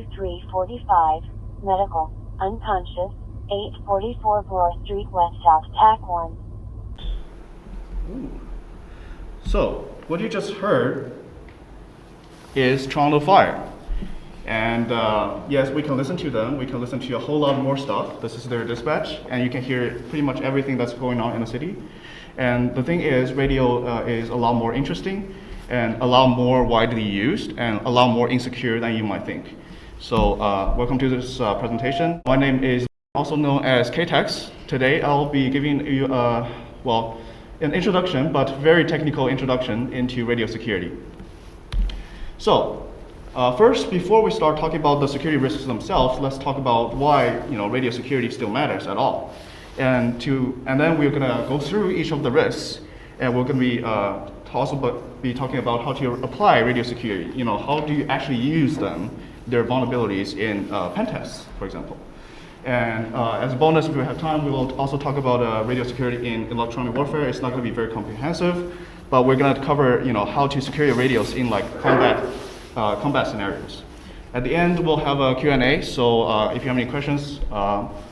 2345, medical, unconscious, 844 Bloor Street West South, TAC 1. Ooh. So, what you just heard is Toronto Fire. And yes, we can listen to them. We can listen to a whole lot more stuff. This is their dispatch, and you can hear pretty much everything that's going on in the city. And the thing is, radio is a lot more interesting and a lot more widely used and a lot more insecure than you might think. So welcome to this presentation. My name is also known as KTEX. Today I'll be giving you, well, an introduction, but very technical introduction into radio security. So first, before we start talking about the security risks themselves, let's talk about why radio security still matters at all. And then we're gonna go through each of the risks, and we're gonna be also be talking about how to apply radio security. How do you actually use them, their vulnerabilities in pen tests, for example. And as a bonus, if we have time, we will also talk about radio security in electronic warfare. It's not going to be very comprehensive, but we're going to cover how to secure your radios in like combat scenarios. At the end, we'll have a Q&A, so if you have any questions,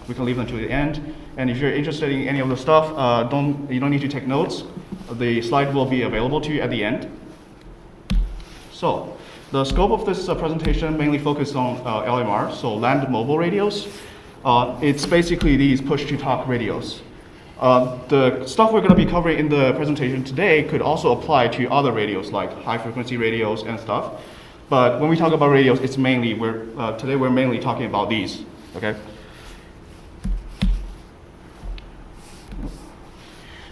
we can leave them to the end. And if you're interested in any of the stuff, you don't need to take notes. The slide will be available to you at the end. So the scope of this presentation mainly focused on LMR, so land mobile radios. It's basically these push-to-talk radios. The stuff we're going to be covering in the presentation today could also apply to other radios like high-frequency radios and stuff. But when we talk about radios, it's mainly today we're mainly talking about these. Okay.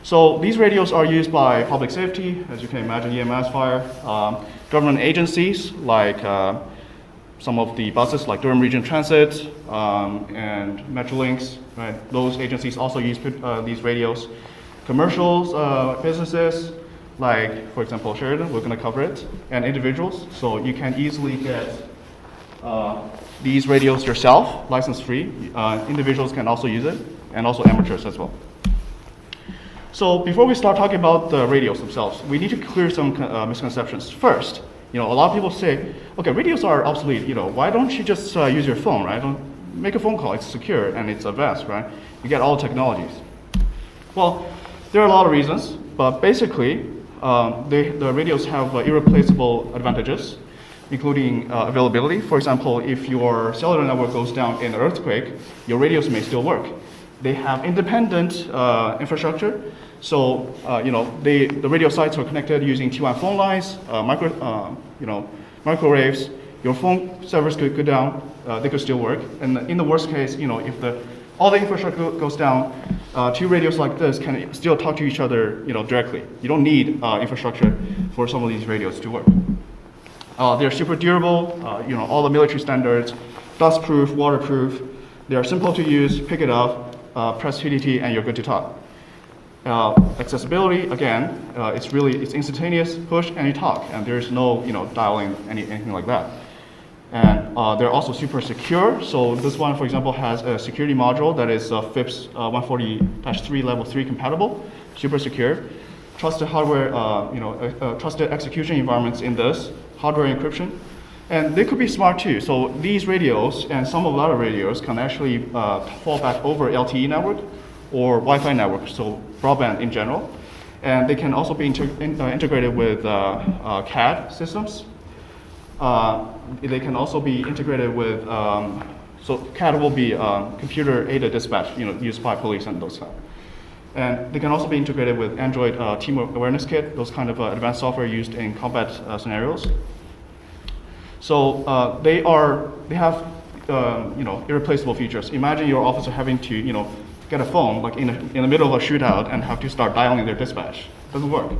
So these radios are used by public safety, as you can imagine, EMS, fire, government agencies like some of the buses like Durham Region Transit and Metrolinx, right? Those agencies also use these radios. Commercials, businesses, like for example Sheridan, we're going to cover it, and individuals. So you can easily get these radios yourself, license-free. Individuals can also use it, and also amateurs as well. So before we start talking about the radios themselves, we need to clear some misconceptions. First, a lot of people say, okay, radios are obsolete. Why don't you just use your phone, right? Don't make a phone call. It's secure and it's advanced, right? You get all technologies. Well, there are a lot of reasons, but basically, the radios have irreplaceable advantages, including availability. For example, if your cellular network goes down in an earthquake, your radios may still work. They have independent infrastructure. So, the radio sites are connected using T1 phone lines, microwaves. Your phone servers could go down, they could still work. And in the worst case, if all the infrastructure goes down, two radios like this can still talk to each other, directly. You don't need infrastructure for some of these radios to work. They're super durable, all the military standards, dustproof, waterproof. They are simple to use, pick it up, press TDT, and you're good to talk. Accessibility, again, it's instantaneous, push and you talk, and there's no dialing anything like that. And they're also super secure. So this one, for example, has a security module that is FIPS 140-3 level 3 compatible, super secure. Trusted hardware, trusted execution environments in this, hardware encryption. And they could be smart too. So these radios and some of the other radios can actually fall back over LTE network or Wi-Fi network, so broadband in general. And they can also be integrated with CAD systems. They can also be integrated with, so CAD will be computer-aided dispatch, used by police and those stuff. And they can also be integrated with Android Team Awareness Kit, those kind of advanced software used in combat scenarios. So they have irreplaceable features. Imagine your officer having to get a phone like in the middle of a shootout and have to start dialing their dispatch. It doesn't work.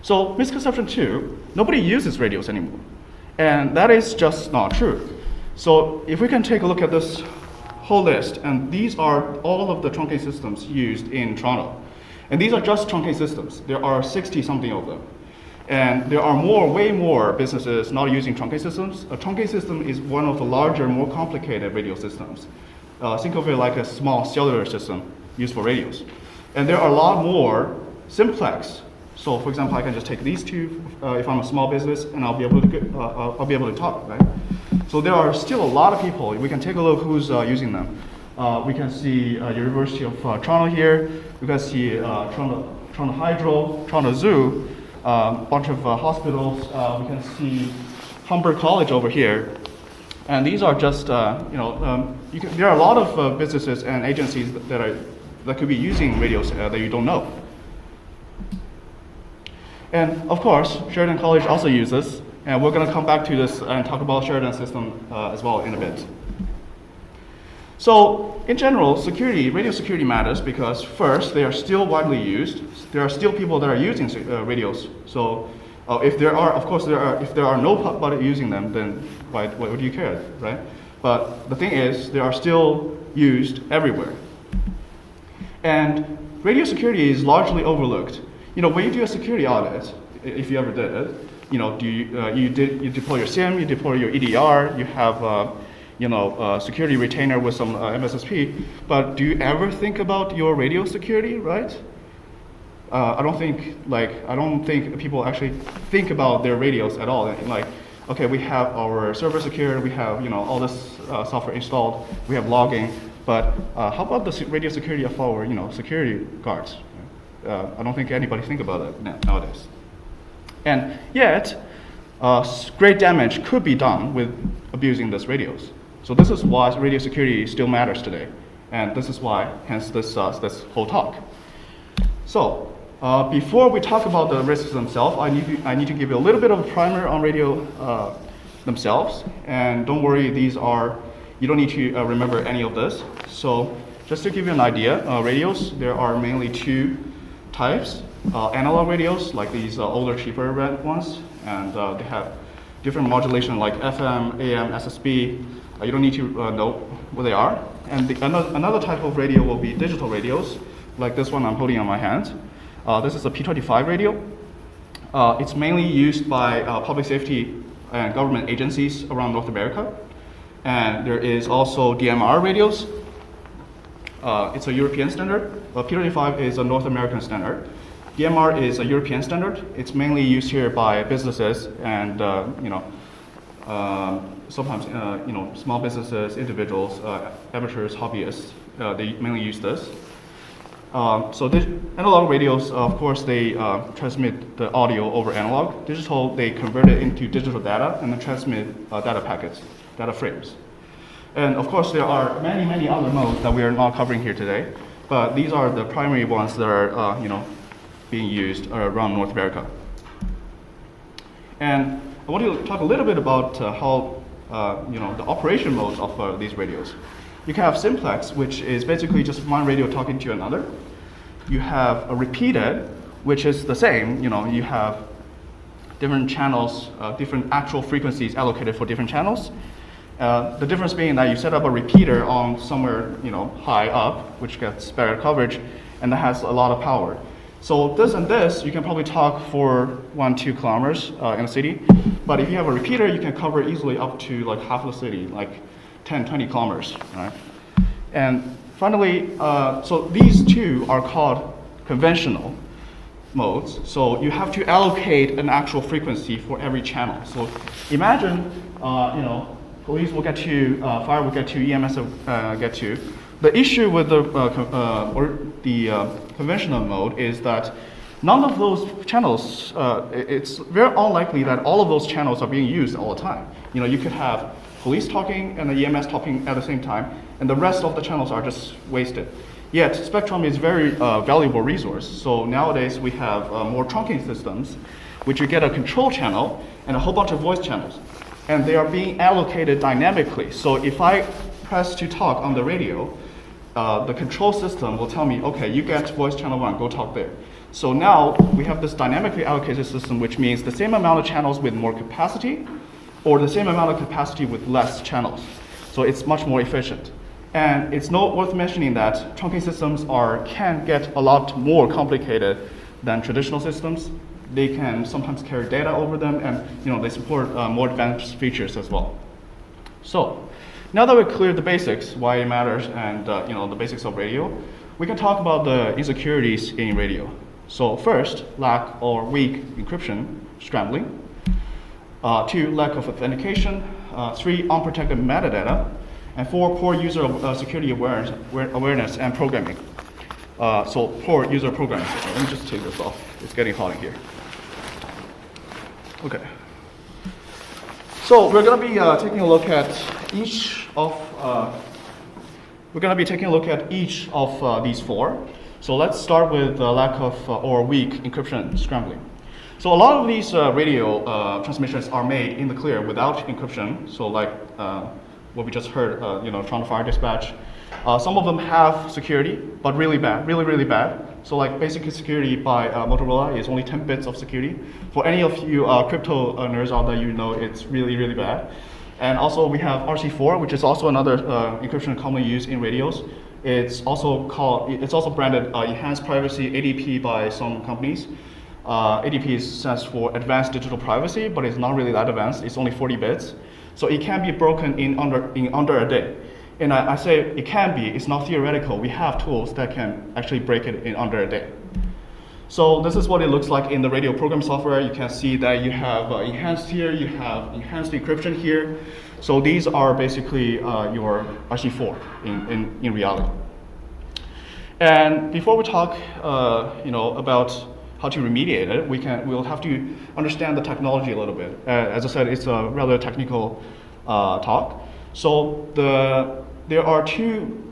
So misconception 2, nobody uses radios anymore. And that is just not true. So if we can take a look at this whole list, and these are all of the truncate systems used in Toronto. And these are just truncate systems. There are 60-something of them. And there are way more businesses not using truncate systems. A truncate system is one of the larger, more complicated radio systems. Think of it like a small cellular system used for radios. And there are a lot more simplex So for example, I can just take these two if I'm a small business, and I'll be able to I'll be able to talk, right? So there are still a lot of people. We can take a look who's using them. We can see University of Toronto here. We can see Toronto Hydro, Toronto Zoo, a bunch of hospitals. We can see Humber College over here. And these are just, there are a lot of businesses and agencies that could be using radios that you don't know. And of course, Sheridan College also uses, and we're going to come back to this and talk about Sheridan system as well in a bit. So in general, radio security matters because first, they are still widely used. There are still people that are using radios. So if there are nobody using them, then why do you care, right? But the thing is, they are still used everywhere. And radio security is largely overlooked. When you do a security audit, if you ever did it, you deploy your SIM, you deploy your EDR, you have a security retainer with some MSSP, but do you ever think about your radio security, right? I don't think people actually think about their radios at all. Like, okay, we have our server secured, we have all this software installed, we have logging, but how about the radio security of our security guards? I don't think anybody think about it nowadays. And yet, great damage could be done with abusing these radios. So this is why radio security still matters today, and this is why, hence this whole talk. So. Before we talk about the risks themselves, I need to give you a little bit of a primer on radio themselves. And don't worry, you don't need to remember any of this. So just to give you an idea, radios, there are mainly two types. Analog radios, like these older, cheaper red ones, and they have different modulation like FM, AM, SSB. You don't need to know what they are. And another type of radio will be digital radios, like this one I'm holding on my hand. This is a P25 radio. It's mainly used by public safety and government agencies around North America. And there is also DMR radios. It's a European standard. P25 is a North American standard. DMR is a European standard. It's mainly used here by businesses and sometimes small businesses, individuals, amateurs, hobbyists. They mainly use this. So analog radios, of course, they transmit the audio over analog. Digital, they convert it into digital data and then transmit data packets, data frames. And of course, there are many, many other modes that we are not covering here today. But these are the primary ones that are, being used around North America. And I want to talk a little bit about how, the operation modes of these radios. You can have simplex, which is basically just one radio talking to another. You have a repeated, which is the same. You have different channels, different actual frequencies allocated for different channels. The difference being that you set up a repeater on somewhere high up, which gets better coverage, and that has a lot of power. So this and this, you can probably talk for 1-2 kilometers in a city. But if you have a repeater, you can cover easily up to like half the city, like 10-20 kilometers, right? And finally, so these two are called conventional modes. So you have to allocate an actual frequency for every channel. So imagine, police will get to, fire will get to, EMS will get to. The issue with the conventional mode is that none of those channels, it's very unlikely that all of those channels are being used all the time. You could have police talking and the EMS talking at the same time, and the rest of the channels are just wasted. Yet, spectrum is a very valuable resource. So nowadays, we have more trunking systems, which you get a control channel and a whole bunch of voice channels. And they are being allocated dynamically. So if I press to talk on the radio, the control system will tell me, okay, you get voice channel 1, go talk there. So now we have this dynamically allocated system, which means the same amount of channels with more capacity, or the same amount of capacity with less channels. So it's much more efficient. And it's not worth mentioning that trunking systems can get a lot more complicated than traditional systems. They can sometimes carry data over them, and they support more advanced features as well. So now that we've cleared the basics, why it matters, and the basics of radio, we can talk about the insecurities in radio. So first, lack or weak encryption, scrambling. 2, lack of authentication. 3, unprotected metadata. And 4, poor user security awareness and programming. So poor user programming. Let me just take this off. It's getting hot in here. Okay. So we're going to be taking a look at each of these 4. So let's start with lack of or weak encryption scrambling. So a lot of these radio transmissions are made in the clear without encryption. So like what we just heard, trying to fire dispatch. Some of them have security, but really bad, really bad. So like basic security by Motorola is only 10 bits of security. For any of you crypto nerds out there, you know it's really bad. And also we have RC4, which is also another encryption commonly used in radios. It's also branded Enhanced Privacy ADP by some companies. ADP stands for Advanced Digital Privacy, but it's not really that advanced. It's only 40 bits. So it can be broken in under a day. And I say it can be, it's not theoretical. We have tools that can actually break it in under a day. So this is what it looks like in the radio program software. You can see that you have enhanced here, you have enhanced encryption here. So these are basically your RC4 in reality. And before we talk about how to remediate it, we'll have to understand the technology a little bit. As I said, it's a rather technical talk. So there are 2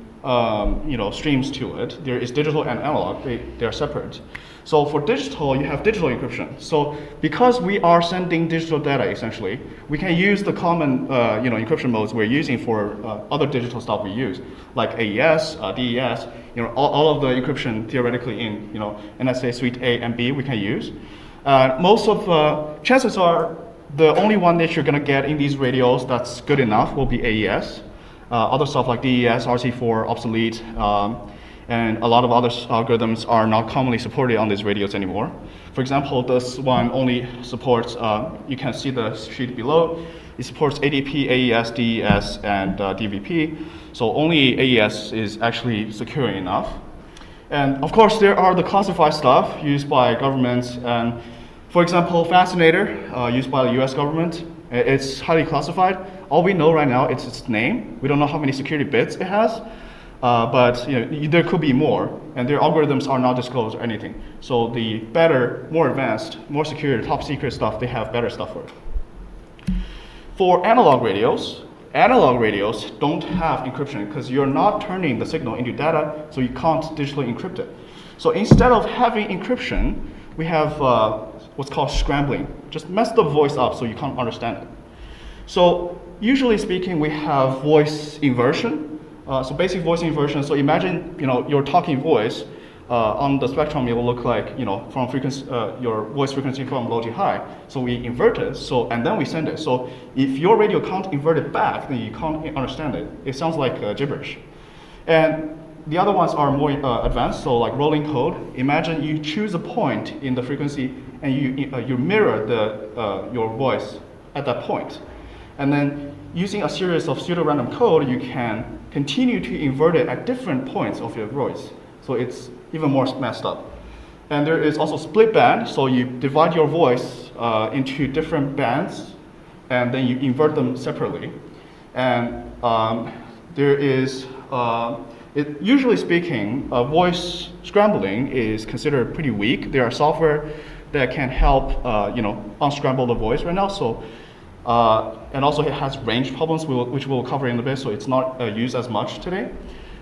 streams to it. There is digital and analog. They are separate. So for digital, you have digital encryption. So because we are sending digital data, essentially, we can use the common encryption modes we're using for other digital stuff we use, like AES, DES. All of the encryption theoretically in NSA Suite A and B we can use. Most of chances are the only one that you're going to get in these radios that's good enough will be AES. Other stuff like DES, RC4, obsolete. And a lot of other algorithms are not commonly supported on these radios anymore. For example, this one only supports, you can see the sheet below, it supports ADP, AES, DES, and DVP. So only AES is actually secure enough. And of course, there are the classified stuff used by governments. And for example, Fascinator, used by the US government, it's highly classified. All we know right now is its name. We don't know how many security bits it has. But there could be more, and their algorithms are not disclosed or anything. So the better, more advanced, more secure, top secret stuff, they have better stuff for it. For analog radios don't have encryption because you're not turning the signal into data, so you can't digitally encrypt it. So instead of having encryption, we have what's called scrambling. Just mess the voice up so you can't understand it. So usually speaking, we have voice inversion. So basic voice inversion. So imagine, your talking voice on the spectrum. It will look like, from frequency, your voice frequency from low to high. So we invert it. And then we send it. So if your radio can't invert it back, then you can't understand it. It sounds like gibberish. And the other ones are more advanced. So like rolling code. Imagine you choose a point in the frequency and you mirror your voice at that point. And then using a series of pseudo-random code, you can continue to invert it at different points of your voice. So it's even more messed up. And there is also split band. So you divide your voice into different bands, and then you invert them separately. And there is, usually speaking, voice scrambling is considered pretty weak. There are software that can help, unscramble the voice right now. So. And also it has range problems, which we'll cover in a bit, so it's not used as much today.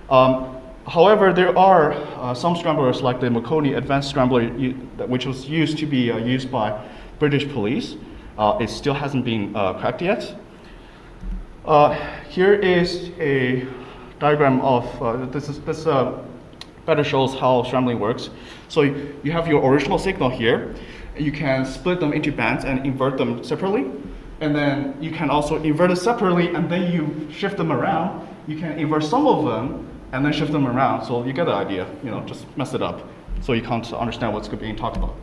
However, there are some scramblers like the Marconi Advanced Scrambler, which was used to be used by British police. It still hasn't been cracked yet. Here is a diagram of, this better shows how scrambling works. So you have your original signal here. You can split them into bands and invert them separately. And then you can also invert it separately, and then you shift them around. You can invert some of them and then shift them around. So you get the idea, just mess it up so you can't understand what's being talked about.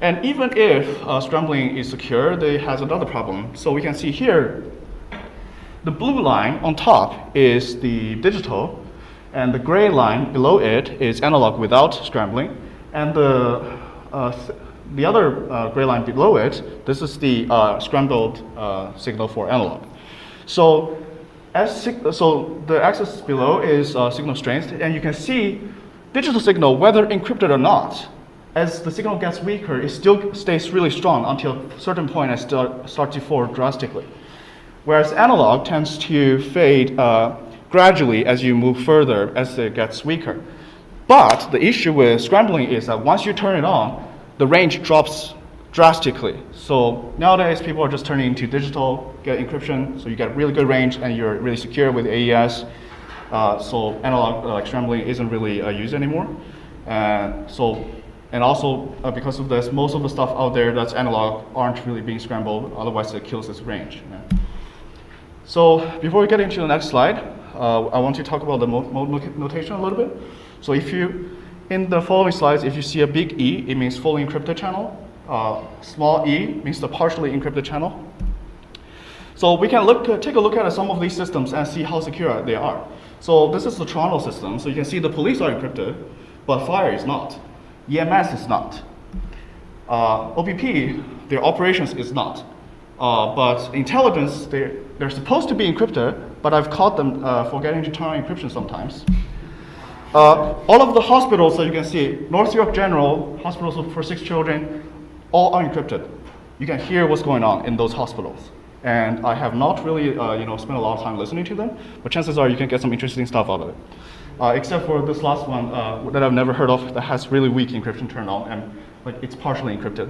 And even if scrambling is secure, it has another problem. So we can see here, the blue line on top is the digital, and the gray line below it is analog without scrambling. And the other gray line below it, this is the scrambled signal for analog. So, so the axis below is signal strength, and you can see digital signal, whether encrypted or not, as the signal gets weaker, it still stays really strong until a certain point and start to fall drastically. Whereas analog tends to fade gradually as you move further, as it gets weaker. But the issue with scrambling is that once you turn it on, the range drops drastically. So nowadays, people are just turning into digital, get encryption, so you get really good range and you're really secure with AES. So analog like scrambling isn't really used anymore. And also because of this, most of the stuff out there that's analog aren't really being scrambled, otherwise it kills its range. Yeah. So before we get into the next slide, I want to talk about the mode notation a little bit. So in the following slides, if you see a big E, it means fully encrypted channel. Small e means the partially encrypted channel. So we can take a look at some of these systems and see how secure they are. So this is the Toronto system. So you can see the police are encrypted, but fire is not. EMS is not. OPP, their operations is not. But intelligence, they're supposed to be encrypted, but I've caught them forgetting to turn on encryption sometimes. All of the hospitals that you can see, North York General, hospitals for 6 children, all are encrypted. You can hear what's going on in those hospitals. And I have not really spent a lot of time listening to them, but chances are you can get some interesting stuff out of it. Except for this last one that I've never heard of that has really weak encryption turned on, and it's partially encrypted.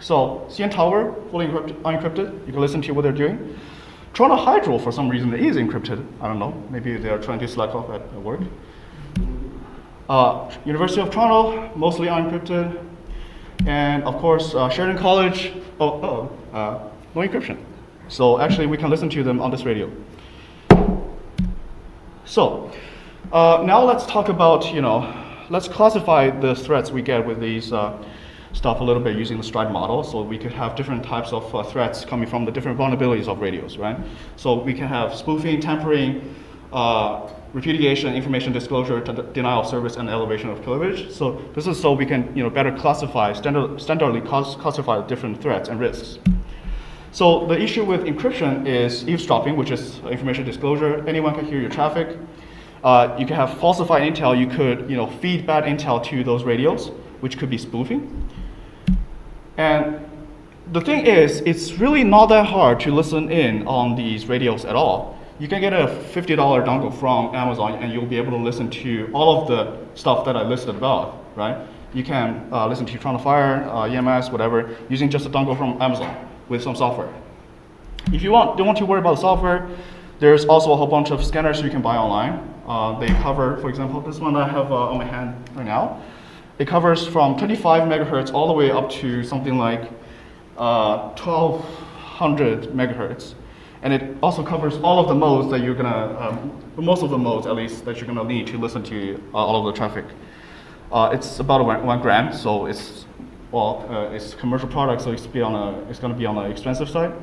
So CN Tower, fully unencrypted. You can listen to what they're doing. Toronto Hydro, for some reason, is encrypted. I don't know. Maybe they're trying to slack off at work. University of Toronto, mostly unencrypted. And of course, Sheridan College, no encryption. So actually, we can listen to them on this radio. So now let's talk about, let's classify the threats we get with these stuff a little bit using the STRIDE model. So we could have different types of threats coming from the different vulnerabilities of radios, right? So we can have spoofing, tampering, repudiation, information disclosure, denial of service, and elevation of privilege. So this is so we can better classify, standardly classify different threats and risks. So the issue with encryption is eavesdropping, which is information disclosure. Anyone can hear your traffic. You can have falsified intel. You could feed bad intel to those radios, which could be spoofing. And the thing is, it's really not that hard to listen in on these radios at all. You can get a $50 dongle from Amazon and you'll be able to listen to all of the stuff that I listed above, right? You can listen to Toronto Fire, EMS, whatever, using just a dongle from Amazon with some software. If you don't want to worry about the software, there's also a whole bunch of scanners you can buy online. They cover, for example, this one that I have on my hand right now. It covers from 25 megahertz all the way up to something like 1200 megahertz. And it also covers all of the modes that you're gonna, most of the modes at least, that you're gonna need to listen to all of the traffic. It's about 1 gram, so it's a commercial product, so it's gonna be on the expensive side.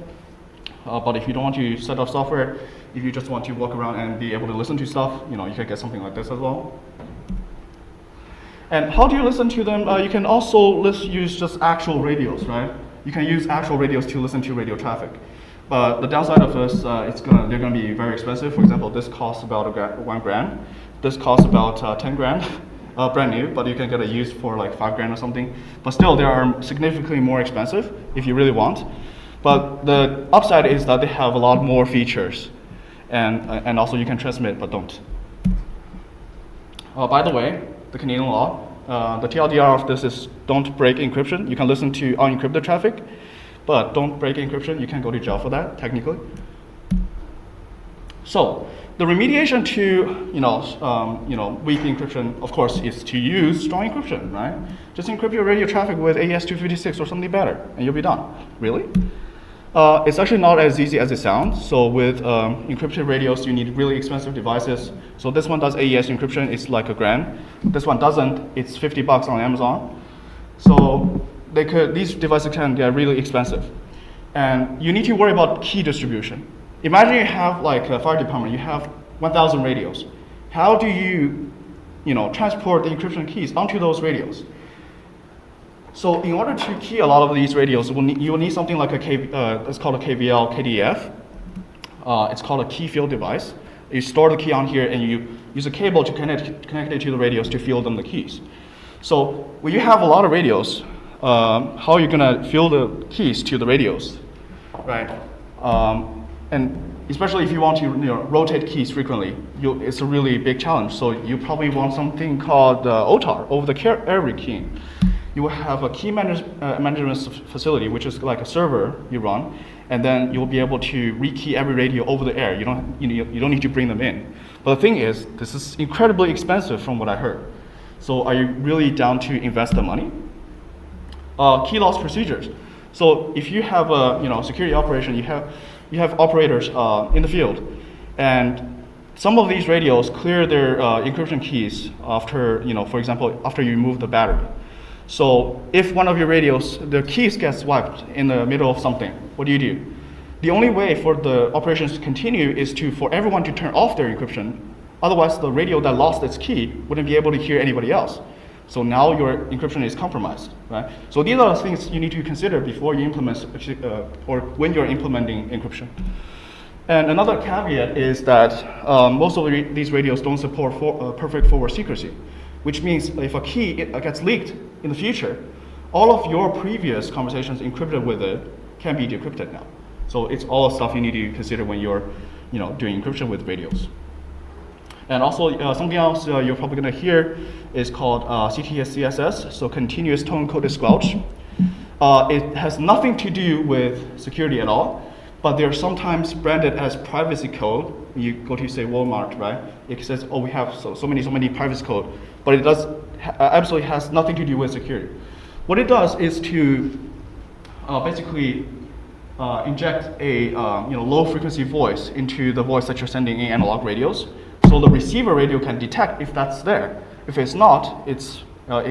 But if you don't want to set up software, if you just want to walk around and be able to listen to stuff, you can get something like this as well. And how do you listen to them? You can also use just actual radios, right? You can use actual radios to listen to radio traffic. But the downside of this, they're gonna be very expensive. For example, this costs about 1 gram. This costs about 10 grand, brand new, but you can get it used for like 5 grand or something. But still, they are significantly more expensive if you really want. But the upside is that they have a lot more features. And also you can transmit, but don't. By the way, the Canadian law, the TLDR of this is don't break encryption. You can listen to unencrypted traffic, but don't break encryption. You can go to jail for that, technically. So the remediation to weak encryption, of course, is to use strong encryption, right? Just encrypt your radio traffic with AES 256 or something better, and you'll be done. Really? It's actually not as easy as it sounds. So with encrypted radios, you need really expensive devices. So this one does AES encryption, it's like $1,000. This one doesn't, it's $50 on Amazon. So these devices can get really expensive. And you need to worry about key distribution. Imagine you have like a fire department, you have 1,000 radios. How do you transport the encryption keys onto those radios. So in order to key a lot of these radios, you will need something like it's called a KVL KDF. It's called a key field device. You store the key on here and you use a cable to connect it to the radios to fill them the keys. So when you have a lot of radios, how are you gonna fill the keys to the radios, right? And especially if you want to rotate keys frequently, it's a really big challenge. So you probably want something called OTAR, over-the-air rekeying. You will have a key management facility, which is like a server you run, and then you'll be able to rekey every radio over the air. You don't need to bring them in. But the thing is, this is incredibly expensive from what I heard. So are you really down to invest the money? Key loss procedures. So if you have a security operation, you have operators in the field, and some of these radios clear their encryption keys after, for example, after you remove the battery. So if one of your radios, the keys get swiped in the middle of something, what do? The only way for the operations to continue is for everyone to turn off their encryption. Otherwise, the radio that lost its key wouldn't be able to hear anybody else. So now your encryption is compromised, right? So these are the things you need to consider before you implement, or when you're implementing encryption. And another caveat is that most of these radios don't support perfect forward secrecy, which means if a key gets leaked in the future, all of your previous conversations encrypted with it can be decrypted now. So it's all stuff you need to consider when you're doing encryption with radios. And also something else you're probably going to hear is called CTS-CSS, so continuous tone coded squelch. It has nothing to do with security at all, but they're sometimes branded as privacy code. When you go to say Walmart, right? It says, oh, we have so many privacy code, but it absolutely has nothing to do with security. What it does is to basically inject a low frequency voice into the voice that you're sending in analog radios. So the receiver radio can detect if that's there. If it's not, it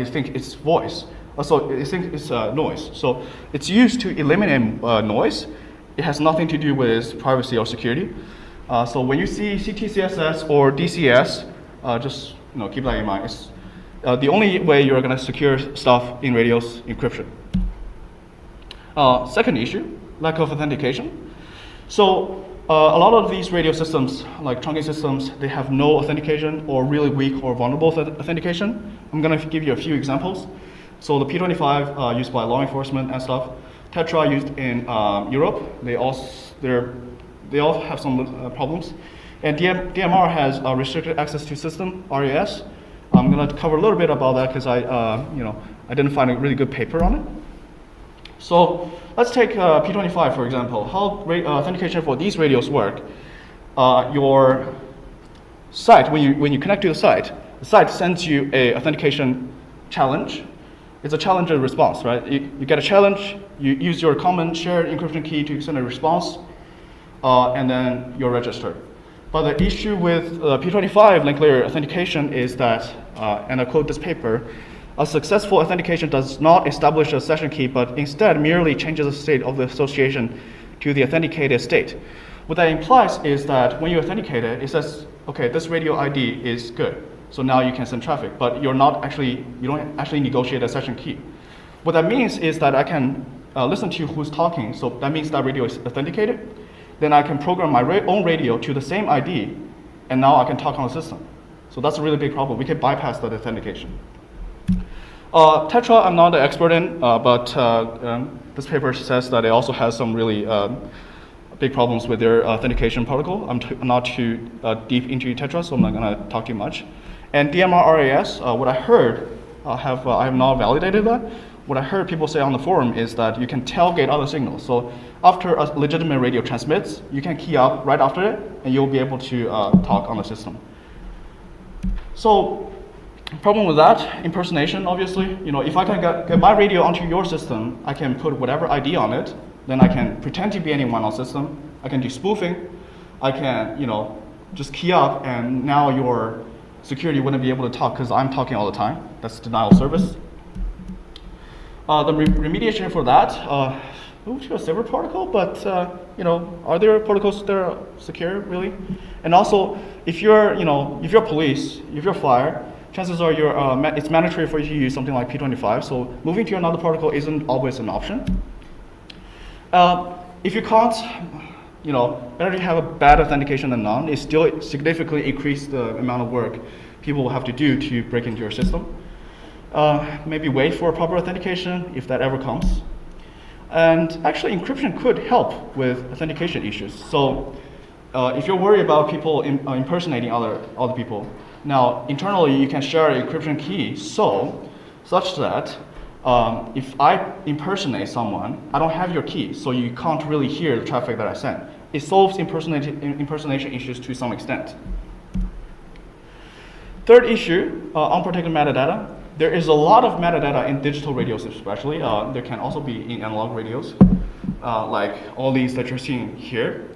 thinks it's voice. So it thinks it's noise. So it's used to eliminate noise. It has nothing to do with privacy or security. So when you see CTCSS or DCS, just keep that in mind. It's the only way you're going to secure stuff in radios encryption. Second issue, lack of authentication. So a lot of these radio systems, like trunking systems, they have no authentication or really weak or vulnerable authentication. I'm going to give you a few examples. So the P25 used by law enforcement and stuff, Tetra used in Europe, they all have some problems. And DMR has restricted access to system, RAS. I'm going to cover a little bit about that because I didn't find a really good paper on it. So let's take P25 for example. How authentication for these radios work? Your site, when you connect to the site sends you a authentication challenge. It's a challenge and response, right? You get a challenge, you use your common shared encryption key to send a response, and then you're registered. But the issue with P25 link layer authentication is that, and I quote this paper, a successful authentication does not establish a session key, but instead merely changes the state of the association to the authenticated state. What that implies is that when you authenticate it, it says, okay, this radio ID is good. So now you can send traffic, but you don't actually negotiate a session key. What that means is that I can listen to who's talking, so that means that radio is authenticated. Then I can program my own radio to the same ID, and now I can talk on the system. So that's a really big problem. We can bypass that authentication. Tetra, I'm not an expert in, but this paper says that it also has some really big problems with their authentication protocol. I'm not too deep into Tetra, so I'm not going to talk too much. And DMR RAS, what I heard, I have not validated that. What I heard people say on the forum is that you can tailgate other signals. So after a legitimate radio transmits, you can key up right after it, and you'll be able to talk on the system. So problem with that, impersonation, obviously. If I can get my radio onto your system, I can put whatever ID on it, then I can pretend to be anyone on the system. I can do spoofing. I can, just key up, and now your security wouldn't be able to talk because I'm talking all the time. That's denial of service. The remediation for that, to a separate protocol, but are there protocols that are secure really? And also, if you're police, if you're fire, chances are it's mandatory for you to use something like P25. So moving to another protocol isn't always an option. If you can't, better to have a bad authentication than none. It still significantly increases the amount of work people will have to do to break into your system. Maybe wait for proper authentication if that ever comes. And actually, encryption could help with authentication issues. So if you're worried about people impersonating other people, now internally you can share an encryption key such that if I impersonate someone, I don't have your key, so you can't really hear the traffic that I send. It solves impersonation issues to some extent. Third issue, unprotected metadata. There is a lot of metadata in digital radios especially. There can also be in analog radios, like all these that you're seeing here.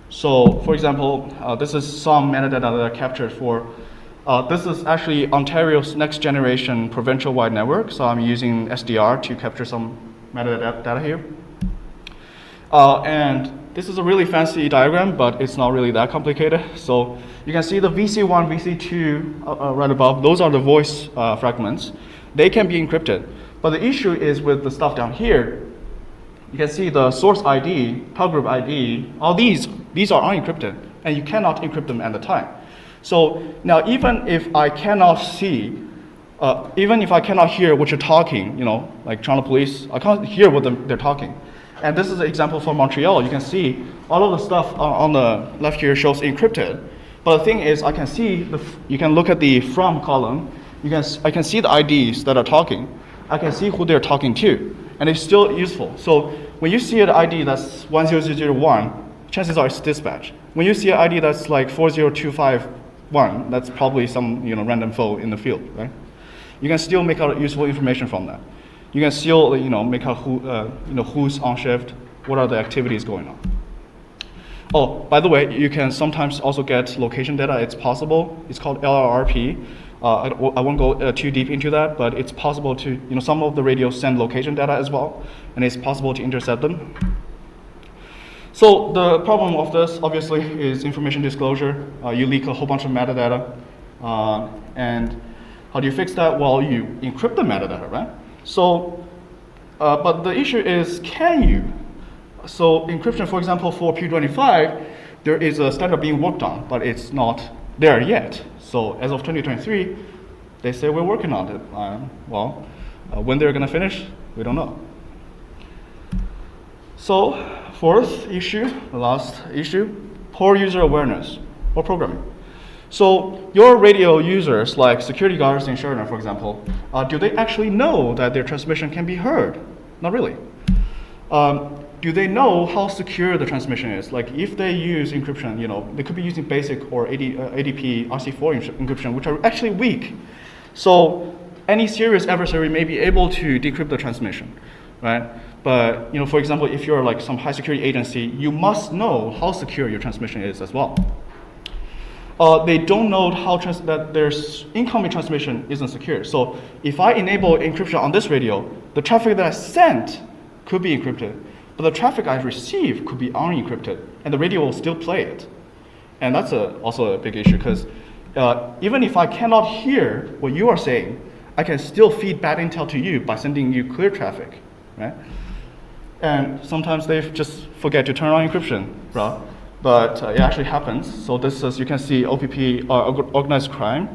So for example, this is some metadata that I captured for, this is actually Ontario's next generation provincial-wide network. So I'm using SDR to capture some metadata here. And this is a really fancy diagram, but it's not really that complicated. So you can see the VC1, VC2 right above. Those are the voice fragments. They can be encrypted. But the issue is with the stuff down here. You can see the source ID, pub group ID, all these are unencrypted, and you cannot encrypt them at the time. So now even if I cannot see, even if I cannot hear what you're talking, like Toronto Police, I can't hear what they're talking. And this is an example for Montreal. You can see all of the stuff on the left here shows encrypted. But the thing is, I can see, you can look at the from column. I can see the IDs that are talking. I can see who they're talking to. And it's still useful. So when you see an ID that's 10001, chances are it's dispatch. When you see an ID that's like 40251, that's probably some random phone in the field, right? You can still make out useful information from that. You can still make out who's on shift, what are the activities going on. Oh, by the way, you can sometimes also get location data. It's possible. It's called LRRP. I won't go too deep into that, but it's possible to, some of the radios send location data as well, and it's possible to intercept them. So the problem of this, obviously, is information disclosure. You leak a whole bunch of metadata, and how do you fix that? Well, you encrypt the metadata, right? So, but the issue is, can you? So encryption, for example, for P25, there is a standard being worked on, but it's not there yet. So as of 2023, they say we're working on it. When they're going to finish, we don't know. So fourth issue, the last issue, poor user awareness or programming. So your radio users, like security guards in Sheridan, for example, do they actually know that their transmission can be heard? Not really. Do they know how secure the transmission is? Like if they use encryption, they could be using basic or ADP RC4 encryption, which are actually weak. So any serious adversary may be able to decrypt the transmission, right? But for example, if you're like some high security agency, you must know how secure your transmission is as well. They don't know that their incoming transmission isn't secure. So if I enable encryption on this radio, the traffic that I sent could be encrypted, but the traffic I receive could be unencrypted, and the radio will still play it. And that's also a big issue, because even if I cannot hear what you are saying, I can still feed bad intel to you by sending you clear traffic, right? And sometimes they just forget to turn on encryption, right? But it actually happens. So this is, you can see OPP, organized crime.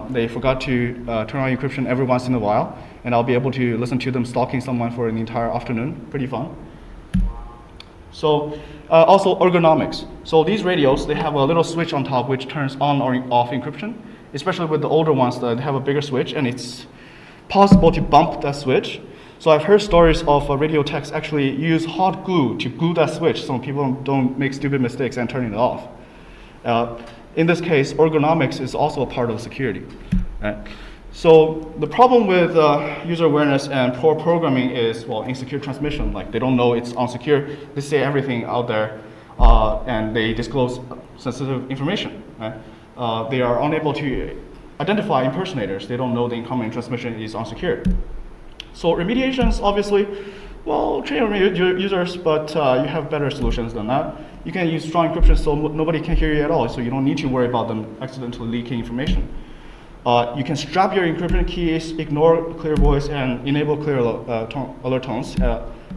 They forgot to turn on encryption every once in a while, and I'll be able to listen to them stalking someone for an entire afternoon. Pretty fun. So also ergonomics. So these radios, they have a little switch on top which turns on or off encryption, especially with the older ones that have a bigger switch, and it's possible to bump that switch. So I've heard stories of radio techs actually use hot glue to glue that switch so people don't make stupid mistakes and turn it off. In this case, ergonomics is also a part of security. Right? So the problem with user awareness and poor programming is, insecure transmission. Like they don't know it's unsecure. They say everything out there, and they disclose sensitive information. Right? They are unable to identify impersonators. They don't know the incoming transmission is unsecure. So remediations, obviously, train your users, but you have better solutions than that. You can use strong encryption so nobody can hear you at all, so you don't need to worry about them accidentally leaking information. You can strap your encryption keys, ignore clear voice, and enable clear alert tones.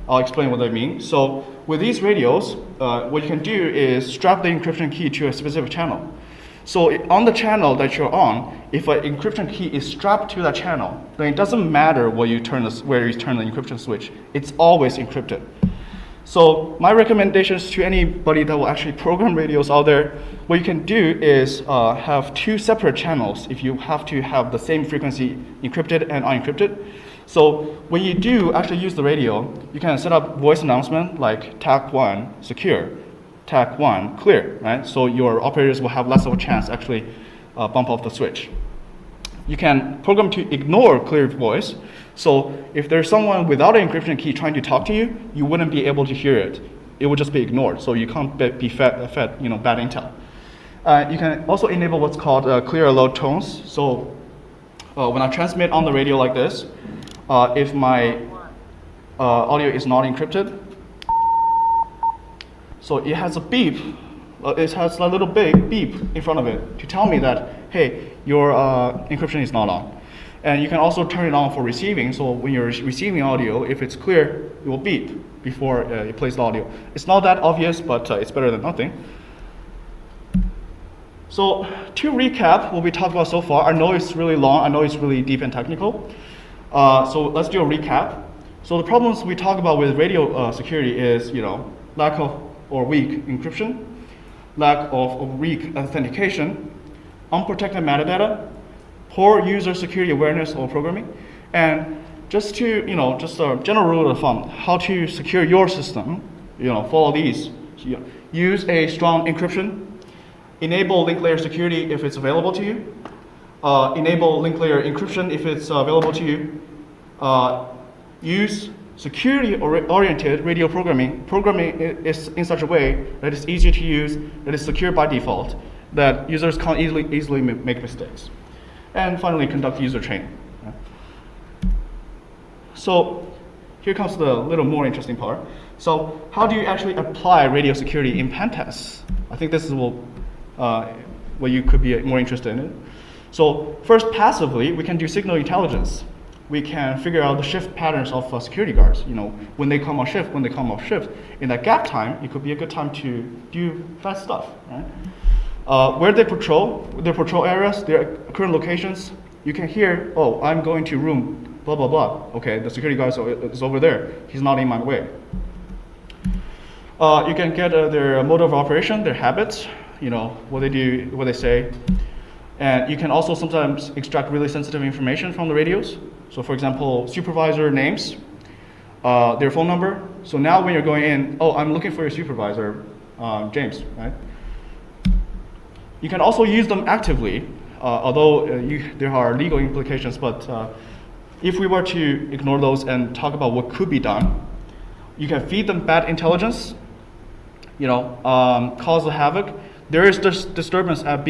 I'll explain what I mean. So with these radios, what you can do is strap the encryption key to a specific channel. So on the channel that you're on, if an encryption key is strapped to that channel, then it doesn't matter where you turn the encryption switch. It's always encrypted. So my recommendations to anybody that will actually program radios out there, what you can do is have two separate channels if you have to have the same frequency encrypted and unencrypted. So when you do actually use the radio, you can set up voice announcement like tag 1 secure, tag 1 clear, right? So your operators will have less of a chance actually bump off the switch. You can program to ignore clear voice. So if there's someone without an encryption key trying to talk to you, you wouldn't be able to hear it. It would just be ignored. So you can't be fed bad intel. You can also enable what's called clear alert tones. So when I transmit on the radio like this, if my audio is not encrypted, so it has a beep. It has a little beep in front of it to tell me that, hey, your encryption is not on. And you can also turn it on for receiving. So when you're receiving audio, if it's clear, it will beep before it plays the audio. It's not that obvious, but it's better than nothing. So to recap what we talked about so far, I know it's really long, I know it's really deep and technical. So let's do a recap. So the problems we talk about with radio security is, lack of or weak encryption, lack of weak authentication, unprotected metadata, poor user security awareness or programming, and just to, just a general rule of thumb, how to secure your system, follow these. Use a strong encryption, enable link layer security if it's available to you, enable link layer encryption if it's available to you, use security-oriented radio programming. Programming is in such a way that it's easy to use, that is secure by default, that users can't easily make mistakes. And finally, conduct user training. So here comes the little more interesting part. So how do you actually apply radio security in pen tests? I think this is what you could be more interested in. So first, passively, we can do signal intelligence. We can figure out the shift patterns of security guards. When they come on shift, when they come off shift. In that gap time, it could be a good time to do fast stuff, right? Where they patrol, their patrol areas, their current locations, you can hear, oh, I'm going to room, blah, blah, blah. Okay, the security guard is over there. He's not in my way. You can get their mode of operation, their habits, what they do, what they say. And you can also sometimes extract really sensitive information from the radios. So for example, supervisor names, their phone number. So now when you're going in, oh, I'm looking for your supervisor, James, right? You can also use them actively, although there are legal implications, but if we were to ignore those and talk about what could be done, you can feed them bad intelligence, cause a havoc. There is disturbance at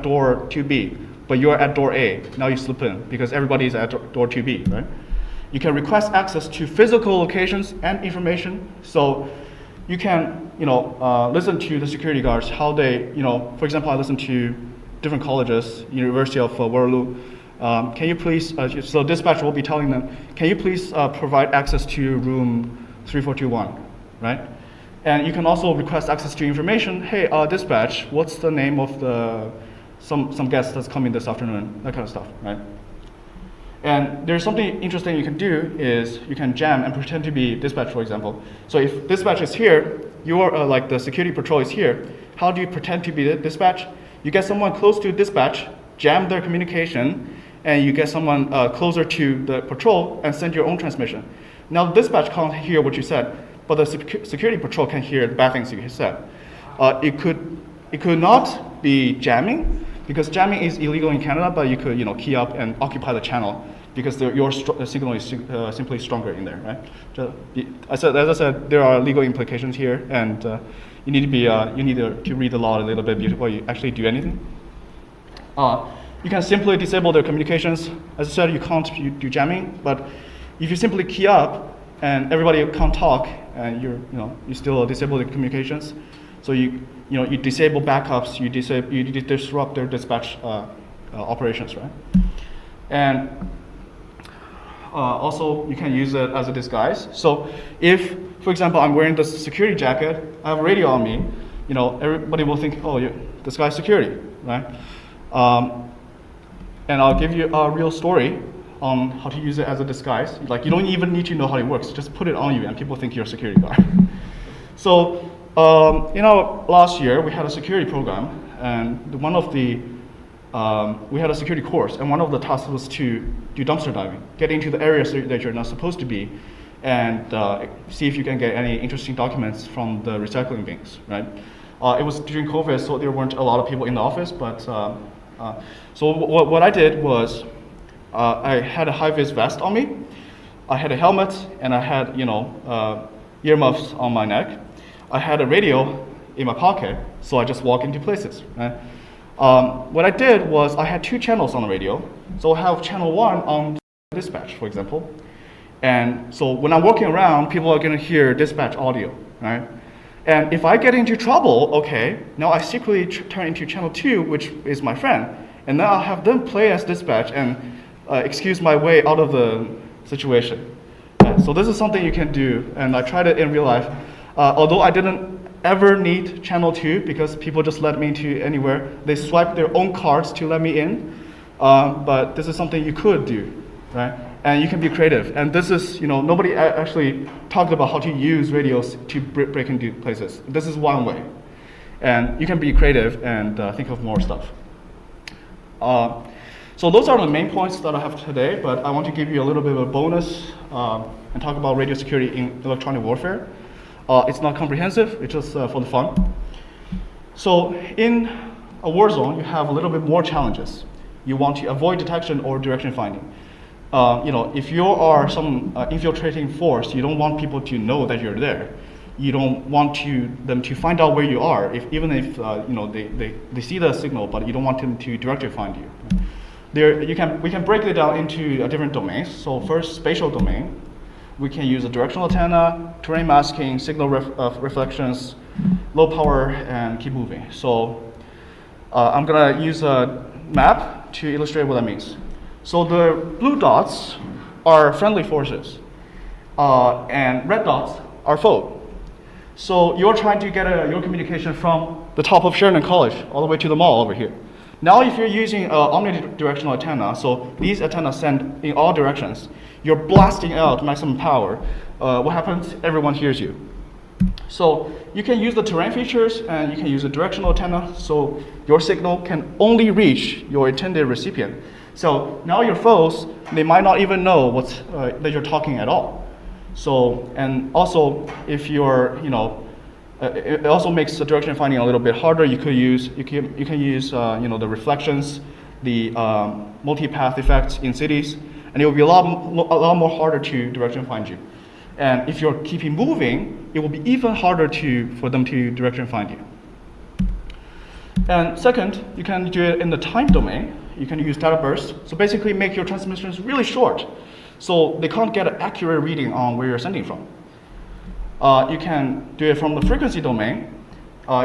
door 2B, but you're at door A. Now you slip in because everybody is at door 2B, right? You can request access to physical locations and information. So you can, listen to the security guards, how they, for example, I listen to different colleges, University of Waterloo. Can you please, so dispatch will be telling them, can you please provide access to room 3421, right? And you can also request access to information. Hey, dispatch, what's the name of some guest that's coming this afternoon? That kind of stuff, right? And there's something interesting you can do is you can jam and pretend to be dispatch, for example. So if dispatch is here, you're like the security patrol is here. How do you pretend to be the dispatch? You get someone close to dispatch, jam their communication, and you get someone closer to the patrol and send your own transmission. Now dispatch can't hear what you said, but the security patrol can hear the bad things you said. It could not be jamming, because jamming is illegal in Canada, but you could key up and occupy the channel because your signal is simply stronger in there, right? As I said, there are legal implications here, and you need to read the law a little bit before you actually do anything. You can simply disable their communications. As I said, you can't do jamming, but if you simply key up and everybody can't talk, and you still disable the communications. So you disable backups, you disrupt their dispatch operations, right? And also, you can use it as a disguise. So if, for example, I'm wearing this security jacket, I have a radio on me, everybody will think, oh, this guy's security, right? And I'll give you a real story on how to use it as a disguise. Like, you don't even need to know how it works. Just put it on you, and people think you're a security guard. So, last year we had a security program, and we had a security course, and one of the tasks was to do dumpster diving, get into the areas that you're not supposed to be, and see if you can get any interesting documents from the recycling bins, right? It was during COVID, so there weren't a lot of people in the office, but so what I did was I had a high-vis vest on me, I had a helmet, and I had earmuffs on my neck. I had a radio in my pocket, so I just walk into places, right? What I did was I had 2 channels on the radio. So I have channel 1 on dispatch, for example. And so when I'm walking around, people are going to hear dispatch audio, right? And if I get into trouble, okay, now I secretly turn into channel 2, which is my friend. And then I'll have them play as dispatch and excuse my way out of the situation. So this is something you can do, and I tried it in real life. Although I didn't ever need channel 2 because people just let me into anywhere. They swipe their own cards to let me in. But this is something you could do, right? And you can be creative. And this is, nobody actually talked about how to use radios to break into places. This is one way. And you can be creative and think of more stuff. So those are the main points that I have today, but I want to give you a little bit of a bonus and talk about radio security in electronic warfare. It's not comprehensive, it's just for the fun. So in a war zone, you have a little bit more challenges. You want to avoid detection or direction finding. If you are some infiltrating force, you don't want people to know that you're there. You don't want them to find out where you are, even if they see the signal, but you don't want them to directly find you. We can break it down into different domains. So first, spatial domain. We can use a directional antenna, terrain masking, signal reflections, low power, and keep moving. So I'm gonna use a map to illustrate what that means. So the blue dots are friendly forces, and red dots are foe. So you're trying to get your communication from the top of Sheridan College all the way to the mall over here. Now if you're using an omnidirectional antenna, so these antennas send in all directions, you're blasting out maximum power. What happens? Everyone hears you. So you can use the terrain features and you can use a directional antenna, so your signal can only reach your intended recipient. So now your foes, they might not even know that you're talking at all. So, and also if you're, it also makes the direction finding a little bit harder. You can use the reflections, the multipath effects in cities, and it will be a lot more harder to direction find you. And if you're keeping moving, it will be even harder for them to direction find you. And second, you can do it in the time domain. You can use data bursts. So basically make your transmissions really short, so they can't get an accurate reading on where you're sending from. You can do it from the frequency domain.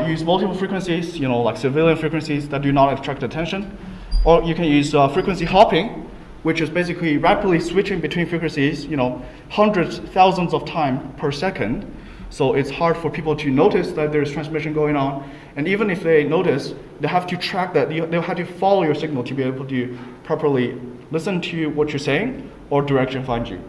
Use multiple frequencies, like civilian frequencies that do not attract attention. Or you can use frequency hopping, which is basically rapidly switching between frequencies, hundreds, thousands of times per second. So it's hard for people to notice that there's transmission going on. And even if they notice, they have to track that. They'll have to follow your signal to be able to properly listen to what you're saying or direction find you.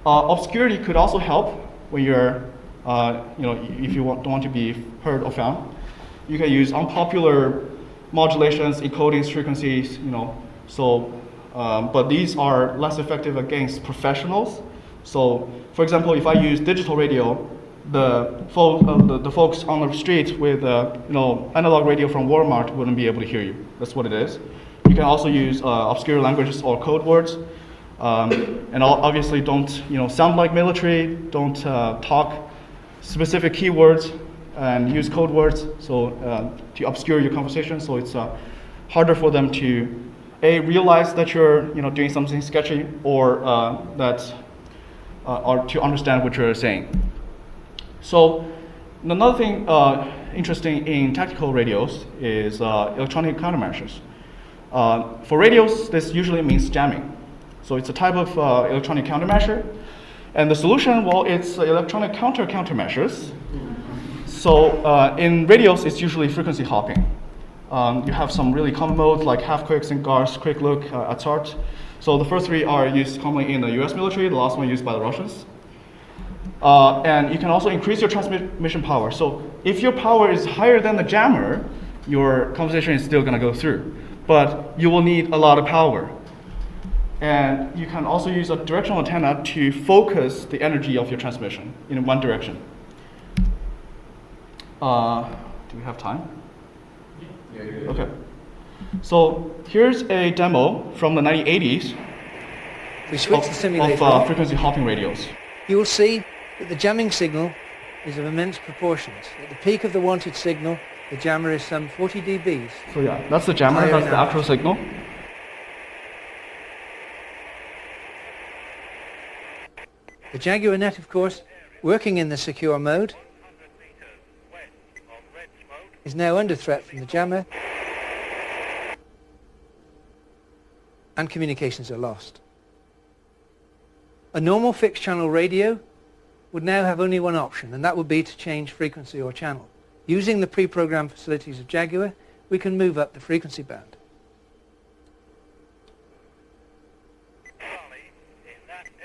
Obscurity could also help when you're, if you don't want to be heard or found. You can use unpopular modulations, encodings, frequencies, but these are less effective against professionals. So, for example, if I use digital radio, the folks on the street with analog radio from Walmart wouldn't be able to hear you. That's what it is. You can also use obscure languages or code words, and obviously don't sound like military. Don't talk specific keywords and use code words to obscure your conversation. So it's harder for them to realize that you're doing something sketchy or or to understand what you're saying. So another thing interesting in tactical radios is electronic countermeasures. For radios, this usually means jamming. So it's a type of electronic countermeasure. And the solution, well, it's electronic countermeasures. So in radios, it's usually frequency hopping. You have some really common modes like half quick, sync guards, quick look, at-start. So the first three are used commonly in the US military, the last one used by the Russians. And you can also increase your transmission power. So if your power is higher than the jammer, your conversation is still gonna go through. But you will need a lot of power. And you can also use a directional antenna to focus the energy of your transmission in one direction. Do we have time? Yeah, you're good. Okay. So here's a demo from the 1980s We switch the simulator of on. frequency hopping radios. You will see that the jamming signal is of immense proportions. At the peak of the wanted signal, the jammer is some 40 dBs. So yeah, that's the jammer, Higher that's the now. actual signal. The Jaguar net, of course, working in the secure mode, is now under threat from the jammer, and communications are lost. A normal fixed channel radio would now have only one option, and that would be to change frequency or channel. Using the pre-programmed facilities of Jaguar, we can move up the frequency band.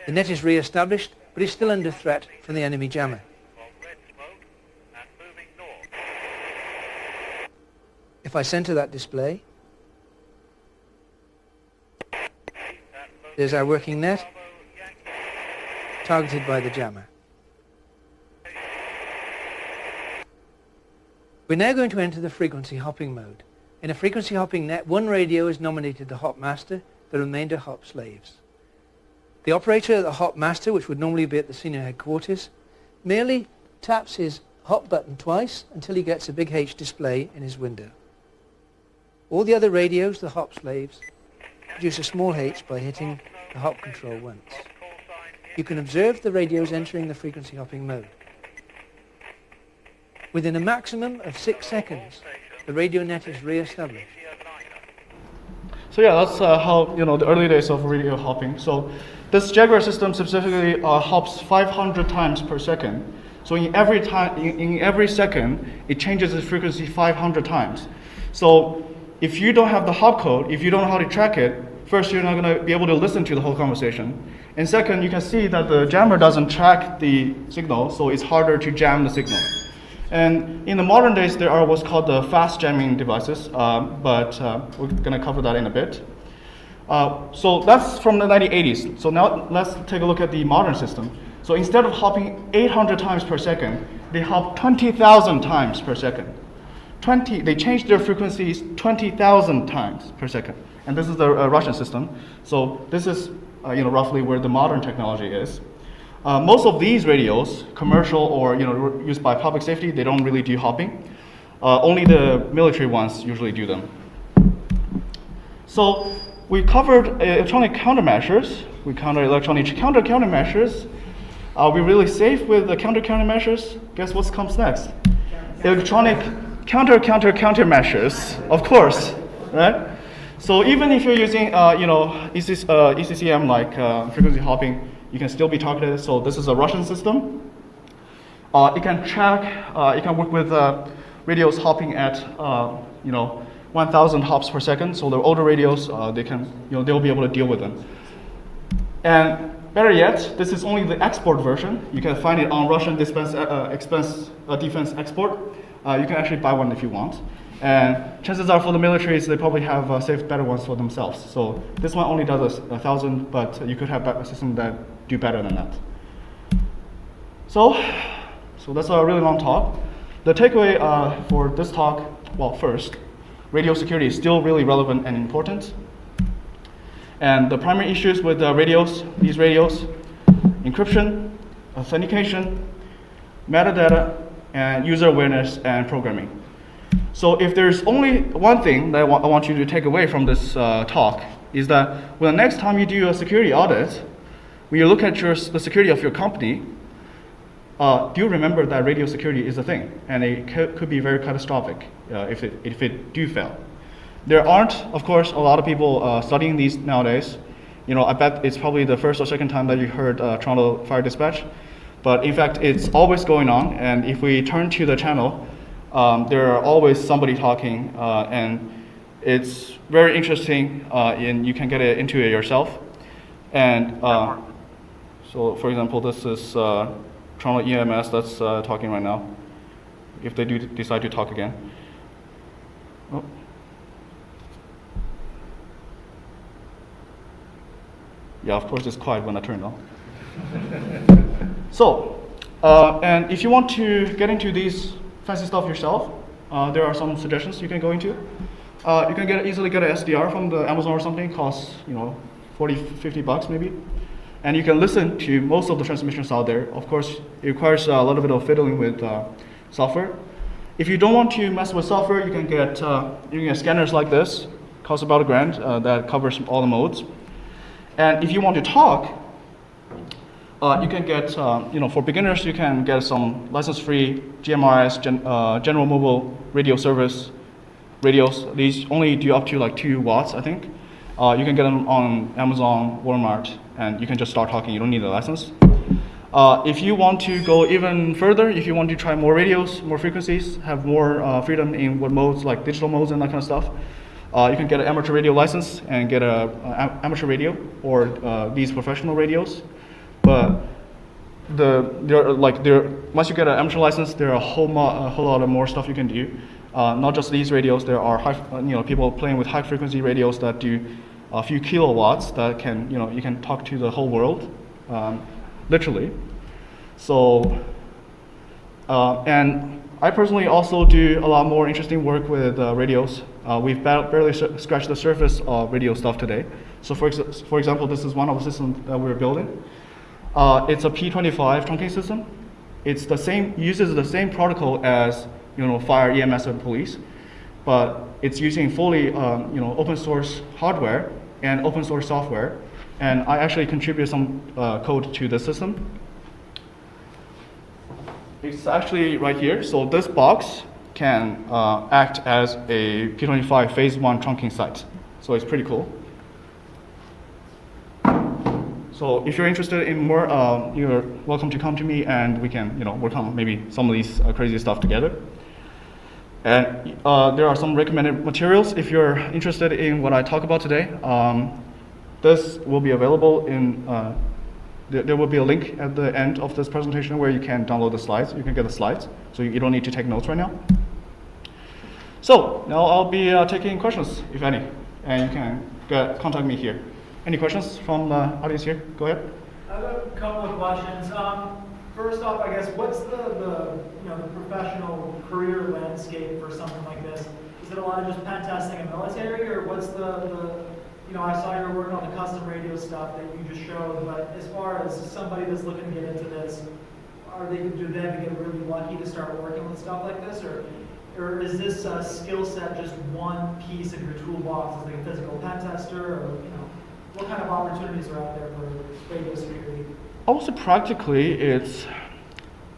The net is re-established, but is still under threat from the enemy jammer. If I center that display, there's our working net, targeted by the jammer. We're now going to enter the frequency hopping mode. In a frequency hopping net, one radio is nominated the hop master, the remainder hop slaves. The operator at the hop master, which would normally be at the senior headquarters, merely taps his hop button twice until he gets a big H display in his window. All the other radios, the hop slaves, produce a small H by hitting the hop control once. You can observe the radios entering the frequency hopping mode. Within a maximum of 6 seconds, the radio net is re-established. So yeah, that's how, the early days of radio hopping. So this Jaguar system specifically hops 500 times per second. So in every second, it changes its frequency 500 times. So if you don't have the hop code, if you don't know how to track it, first, you're not going to be able to listen to the whole conversation. And second, you can see that the jammer doesn't track the signal, so it's harder to jam the signal. And in the modern days, there are what's called the fast jamming devices, but we're going to cover that in a bit. So that's from the 1980s. So now let's take a look at the modern system. So instead of hopping 800 times per second, they hop 20,000 times per second. They changed their frequencies 20,000 times per second. And this is the Russian system. So this is roughly where the modern technology is. Most of these radios, commercial or used by public safety, they don't really do hopping. Only the military ones usually do them. So we covered electronic countermeasures. We covered electronic countermeasures. Are we really safe with the countermeasures? Guess what comes next? Electronic countermeasures, of course, right? So even if you're using ECCM like frequency hopping, you can still be targeted. So this is a Russian system. It can track, it can work with radios hopping at 1,000 hops per second. So the older radios, they'll be able to deal with them. And better yet, this is only the export version. You can find it on Russian defense export. You can actually buy one if you want. And chances are for the militaries, they probably have saved better ones for themselves. So this one only does 1,000, but you could have a system that do better than that. So that's a really long talk. The takeaway for this talk, well, first, radio security is still really relevant and important. And the primary issues with these radios, encryption, authentication, metadata, and user awareness and programming. So if there's only one thing that I want you to take away from this talk, is that when the next time you do a security audit, when you look at the security of your company, do remember that radio security is a thing, and it could be very catastrophic if it do fail. There aren't, of course, a lot of people studying these nowadays. You know, I bet it's probably the first or second time that you heard Toronto Fire Dispatch. But in fact, it's always going on. And if we turn to the channel, there are always somebody talking, and it's very interesting, and you can get into it yourself. And so, for example, this is Toronto EMS that's talking right now, if they do decide to talk again. Oh. Yeah, of course it's quiet when I turn it on. So, and if you want to get into these fancy stuff yourself, there are some suggestions you can go into. You can easily get an SDR from the Amazon or something. It costs, you know, 40, 50 bucks maybe. And you can listen to most of the transmissions out there. Of course, it requires a little bit of fiddling with software. If you don't want to mess with software, you can get scanners like this. Costs about $1,000. That covers all the modes. And if you want to talk, you can get, you know, for beginners, you can get some license-free GMRS, General Mobile Radio Service radios. These only do up to like 2 watts, I think. You can get them on Amazon, Walmart, and you can just start talking. You don't need a license. If you want to go even further, if you want to try more radios, more frequencies, have more freedom in what modes, like digital modes and that kind of stuff, you can get an amateur radio license and get an amateur radio or these professional radios. But once you get an amateur license, there are a whole lot of more stuff you can do. Not just these radios. There are people playing with high frequency radios that do a few kilowatts that can, you can talk to the whole world, literally. So, and I personally also do a lot more interesting work with radios. We've barely scratched the surface of radio stuff today. So for example, this is one of the systems that we're building. It's a P25 trunking system. It's the same, uses the same protocol as fire, EMS, and police, but it's using fully open source hardware and open source software. And I actually contributed some code to the system. It's actually right here. So this box can act as a P25 phase 1 trunking site. So it's pretty cool. So if you're interested in more, you're welcome to come to me and we can work on maybe some of these crazy stuff together. And there are some recommended materials if you're interested in what I talk about today. This will be available in, there will be a link at the end of this presentation where you can download the slides. You can get the slides, so you don't need to take notes right now. So now I'll be taking questions, if any, and you can contact me here. Any questions from the audience here? Go ahead. I have a couple of questions. First off, I guess, what's the professional career landscape for something like this? Is it a lot of just pen testing and military, or what's I saw you were working on the custom radio stuff that you just showed, but as far as somebody that's looking to get into this, do they have to get really lucky to start working with stuff like this, or is this skill set just one piece of your toolbox as like a physical pen tester, or what kind of opportunities are out there for radio security? Also, practically, it's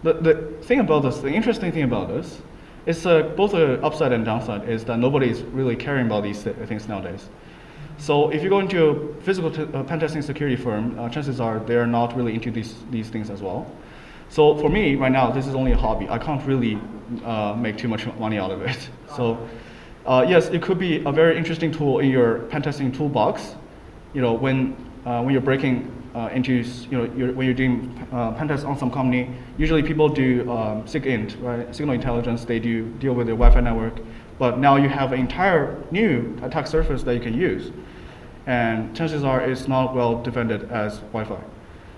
the thing about this. The interesting thing about this is both the upside and downside is that nobody's really caring about these things nowadays. So if you go into a physical pen testing security firm, chances are they're not really into these things as well. So for me, right now, this is only a hobby. I can't really make too much money out of it. So yes, it could be a very interesting tool in your pen testing toolbox. When you're breaking into, when you're doing pen tests on some company, usually people do SIGINT, right? Signal intelligence. They do deal with the Wi-Fi network. But now you have an entire new attack surface that you can use. And chances are it's not well defended as Wi-Fi.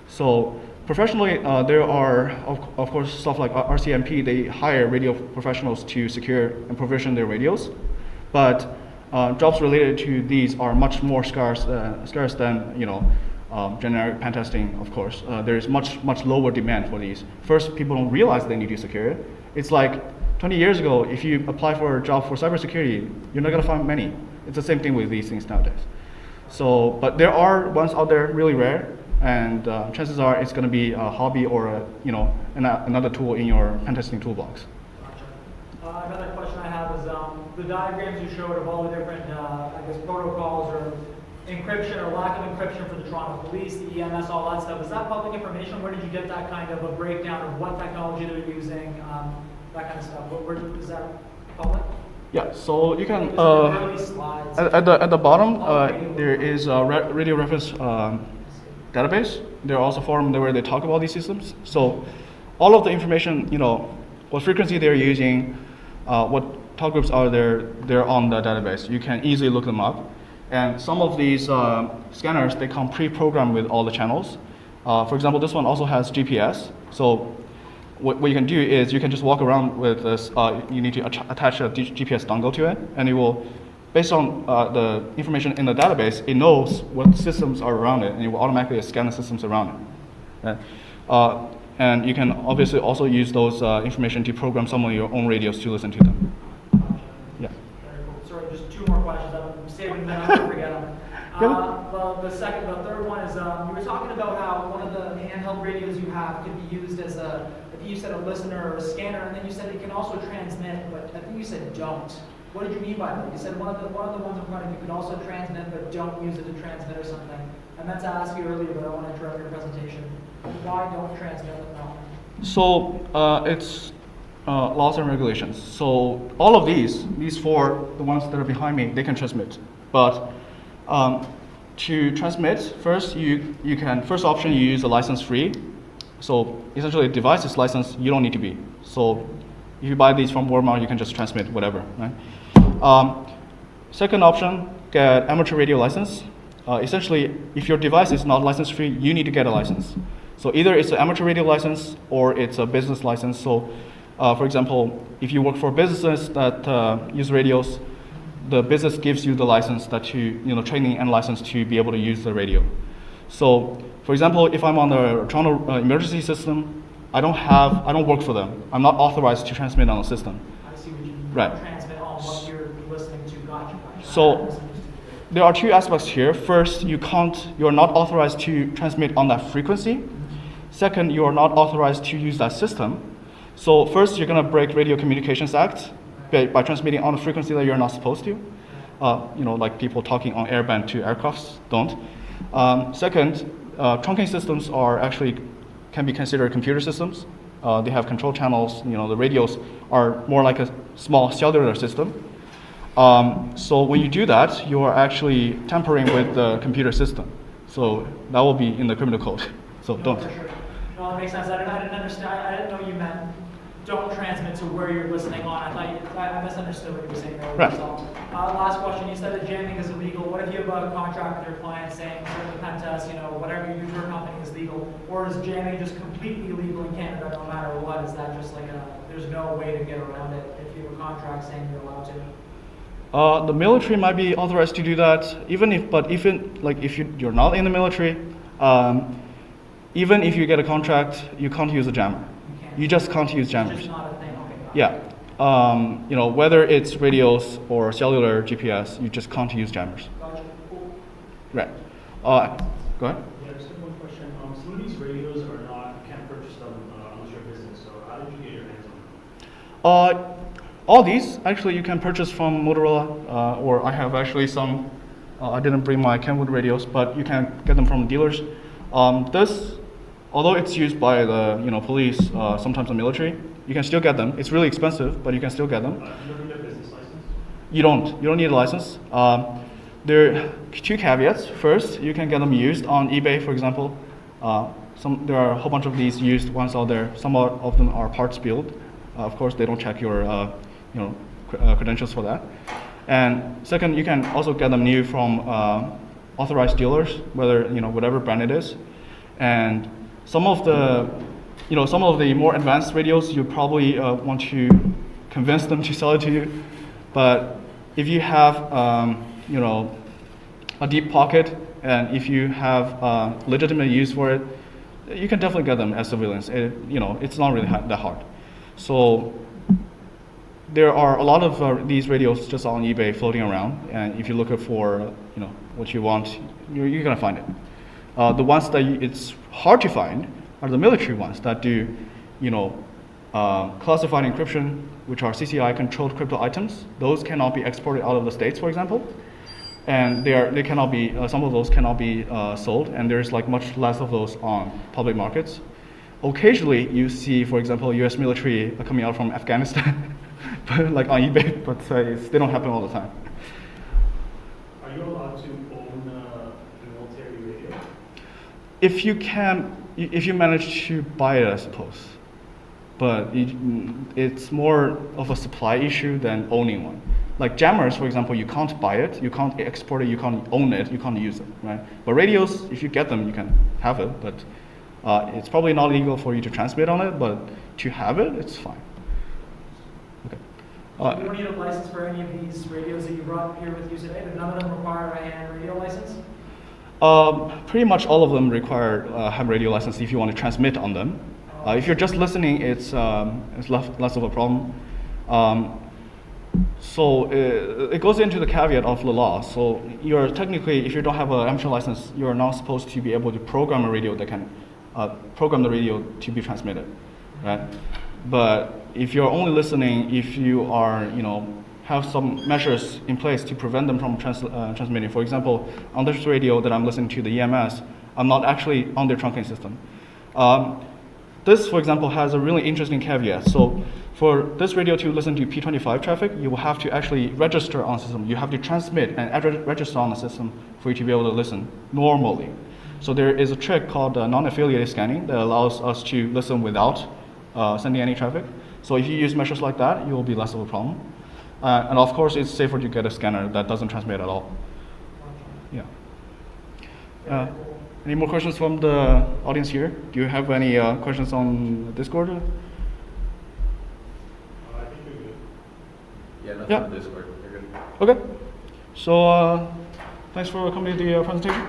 So professionally, there are, of course, stuff like RCMP. They hire radio professionals to secure and provision their radios. But jobs related to these are much more scarce than generic pen testing. Of course, there is much lower demand for these. First, people don't realize they need to secure it. It's like 20 years ago, if you apply for a job for cybersecurity, you're not going to find many. It's the same thing with these things nowadays. So, but there are ones out there really rare, and chances are it's going to be a hobby or another tool in your pen testing toolbox. Gotcha. Another question I have is, the diagrams you showed of all the different, I guess, protocols or encryption or lack of encryption for the Toronto Police, the EMS, all that stuff, is that public information? Where did you get that kind of a breakdown of what technology they're using, that kind of stuff? Is that public? Yeah, so you can, Early slides. at the bottom, there is a radio reference database. There are also forums where they talk about these systems. So all of the information, what frequency they're using, what talk groups are there, they're on the database. You can easily look them up. And some of these scanners, they come pre-programmed with all the channels. For example, this one also has GPS. So what you can do is you can just walk around with this. You need to attach a GPS dongle to it, and it will, based on the information in the database, it knows what systems are around it, and it will automatically scan the systems around it. Okay? And you can obviously also use those information to program some of your own radios to listen to them. Yeah. Very cool. Sorry, just two more questions. I'm saving them, I'm going to forget them. Well, the third one is, you were talking about how one of the handheld radios you have could be used as I think you said a listener or a scanner, and then you said it can also transmit, but I think you said don't. What did you mean by that? You said one of the ones in front of you could also transmit, but don't use it to transmit or something. I meant to ask you earlier, but I want to interrupt your presentation. Why don't transmit it now? So it's laws and regulations. So all of these four, the ones that are behind me, they can transmit. But to transmit, first first option you use a license free. So essentially, the device is licensed. You don't need to be. So if you buy these from Walmart, you can just transmit whatever. Right? Second option, get amateur radio license. Essentially, if your device is not license free, you need to get a license. So either it's an amateur radio license or it's a business license. So, for example, if you work for businesses that use radios, the business gives you the license training and license to be able to use the radio. So, for example, if I'm on the Toronto emergency system, I don't work for them. I'm not authorized to transmit on the system. I see what you mean. Right. Transmit on what you're listening to. Gotcha. So there are two aspects here. First, you're not authorized to transmit on that frequency. Second, you are not authorized to use that system. So first, you're going to break Radio Communications Act by transmitting on a frequency that you're not supposed to. Like people talking on airband to aircrafts don't. Second, trunking systems can be considered computer systems. They have control channels. The radios are more like a small cellular system. So when you do that, you are actually tampering with the computer system. So that will be in the criminal code. So don't. For sure. No, that makes sense. I didn't understand. I didn't know you meant don't transmit to where you're listening on. I misunderstood what you were saying there. Right. So, last question. You said that jamming is illegal. What if you have a contract with your client saying certain pen test, whatever you use your company is legal, or is jamming just completely illegal in Canada no matter what? Is that just like there's no way to get around it if you have a contract saying you're allowed to? The military might be authorized to do that, if you're not in the military, even if you get a contract, you can't use a jammer. You just can't use jammers. It's just not a thing. Okay. Yeah. Whether it's radios or cellular GPS, you just can't use jammers. Gotcha. Cool. Right. Go ahead. Yeah, just one question. Some of these radios you can't purchase them unless you're a business. So how did you get your hands on them? All these, actually, you can purchase from Motorola, or I have actually some, I didn't bring my Kenwood radios, but you can get them from dealers. This, although it's used by the police, sometimes the military, you can still get them. It's really expensive, but you can still get them. You don't need a business license? You don't need a license. There are two caveats. First, you can get them used on eBay, for example. There are a whole bunch of these used ones out there. Some of them are parts built. Of course, they don't check your credentials for that. And second, you can also get them new from authorized dealers, whatever brand it is. And some of the more advanced radios, you probably want to convince them to sell it to you. But if you have a deep pocket and if you have legitimate use for it, you can definitely get them as civilians. It's not really that hard. So there are a lot of these radios just on eBay floating around, and if you look for what you want, you're gonna find it. The ones that it's hard to find are the military ones that do classified encryption, which are CCI-controlled crypto items. Those cannot be exported out of the States, for example. And they cannot be, some of those cannot be sold, and there's like much less of those on public markets. Occasionally, you see, for example, U.S. military coming out from Afghanistan, like on eBay, but they don't happen all the time. Are you allowed to own a military radio? If you manage to buy it, I suppose. But it's more of a supply issue than owning one. Like jammers, for example, you can't buy it, you can't export it, you can't own it, you can't use it, right? But radios, if you get them, you can have it, but it's probably not legal for you to transmit on it, but to have it, it's fine. Okay. So you don't need a license for any of these radios that you brought here with you today? None of them require a ham radio license? Pretty much all of them require ham radio license if you want to transmit on them. If you're just listening, it's less of a problem. So it goes into the caveat of the law. So you're technically, if you don't have an amateur license, you're not supposed to be able to program a radio that can program the radio to be transmitted, right? But if you're only listening, if you are, have some measures in place to prevent them from transmitting. For example, on this radio that I'm listening to, the EMS, I'm not actually on their trunking system. This, for example, has a really interesting caveat. So for this radio to listen to P25 traffic, you will have to actually register on the system. You have to transmit and register on the system for you to be able to listen normally. So there is a trick called non-affiliated scanning that allows us to listen without sending any traffic. So if you use measures like that, you will be less of a problem. And of course, it's safer to get a scanner that doesn't transmit at all. Yeah. Any more questions from the audience here? Do you have any questions on Discord? I think we're good. Yeah, nothing Yeah. on Discord. You're good. Okay. So thanks for coming to the presentation.